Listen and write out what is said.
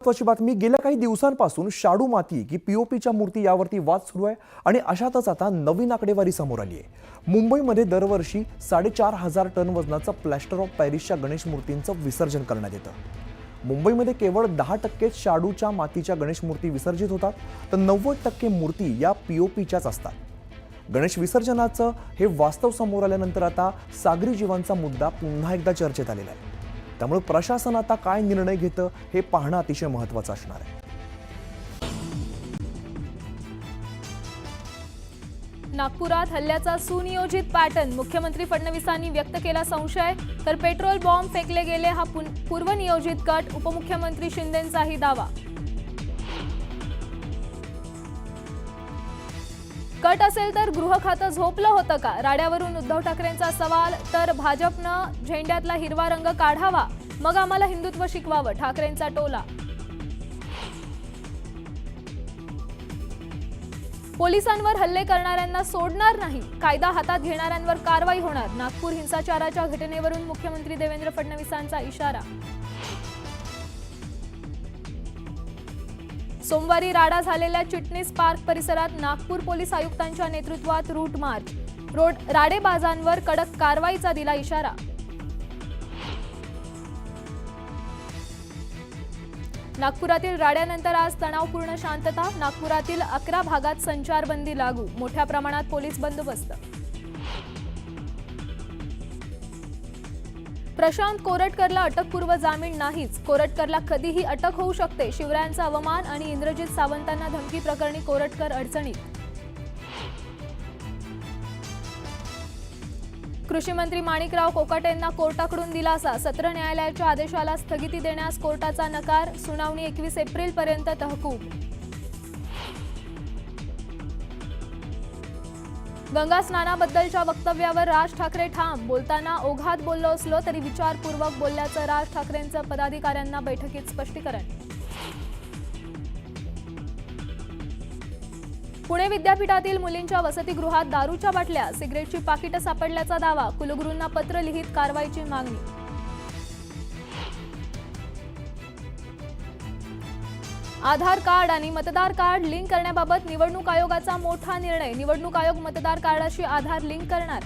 महत्त्वाची बातमी, गेल्या काही दिवसांपासून शाडू माती की पीओपीच्या मूर्ती यावरती वाद सुरू आहे आणि अशातच आता नवीन आकडेवारी समोर आली आहे। मुंबईमध्ये दरवर्षी 4,500 टन वजनाचं प्लॅस्टर ऑफ पॅरिसच्या गणेश मूर्तींचं विसर्जन करण्यात येतं। मुंबईमध्ये केवळ 10% शाडूच्या मातीच्या गणेश मूर्ती विसर्जित होतात, तर 90% मूर्ती या पीओपीच्याच असतात। गणेश विसर्जनाचं हे वास्तव समोर आल्यानंतर आता सागरी जीवांचा मुद्दा पुन्हा एकदा चर्चेत आलेला आहे। त्यामुळे प्रशासन आता काय निर्णय घेतं हे पाहणं अतिशय महत्त्वाचं असणार आहे। नागपुरात हल्ल्याचा सुनियोजित पॅटर्न, मुख्यमंत्री फडणवीसांनी व्यक्त केला संशय, तर पेट्रोल बॉम्ब फेकले गेले हा पूर्वनियोजित कट, उपमुख्यमंत्री शिंदेंचाही दावा। कट असेल तर गृह खातं झोपलं होतं का? राड्यावरून उद्धव ठाकरेंचा सवाल, तर भाजपनं झेंड्यातला हिरवा रंग काढावा, मग आम्हाला हिंदुत्व शिकवावं, ठाकरेंचा टोला। पोलिसांवर हल्ले करणाऱ्यांना सोडणार नाही, कायदा हातात घेणाऱ्यांवर कारवाई होणार, नागपूर हिंसाचाराच्या घटनेवरून मुख्यमंत्री देवेंद्र फडणवीसांचा इशारा। सोमवारी राडा झालेल्या चिटणीस पार्क परिसरात नागपूर पोलीस आयुक्तांच्या नेतृत्वात रूट मार्च, राडेबाजांवर कडक कारवाईचा दिला इशारा। नागपुरातील राड्यानंतर आज तणावपूर्ण शांतता, नागपुरातील 11 भागात संचारबंदी लागू, मोठ्या प्रमाणात पोलीस बंदोबस्त। प्रशांत कोरटकरला अटकपूर्व जामीन नाहीच, कोरटकरला कधीही अटक होऊ शकते, शिवरायांचा अवमान आणि इंद्रजित सावंतांना धमकी प्रकरणी कोरटकर अडचणीत। कृषी मंत्री माणिकराव कोकाटेंना कोर्टाकडून दिलासा, सत्र न्यायालयाच्या आदेशाला स्थगिती देण्यास कोर्टाचा नकार, सुनावणी 21 एप्रिलपर्यंत तहकूब। गंगा स्नानाबद्दलच्या वक्तव्यावर राज ठाकरे ठाम, बोलताना ओघात बोललो असलो तरी विचारपूर्वक बोलल्याचं राज ठाकरेंचं पदाधिकाऱ्यांना बैठकीत स्पष्टीकरण। पुणे विद्यापीठातील मुलींच्या वसतिगृहात दारूच्या बाटल्या, सिगरेटची पाकिटं सापडल्याचा दावा, कुलगुरूंना पत्र लिहित कारवाईची मागणी। आधार कार्ड आणि मतदार कार्ड लिंक करण्याबाबत निवडणूक आयोगाचा मोठा निर्णय, निवडणूक आयोग मतदार कार्डाशी आधार लिंक करणार।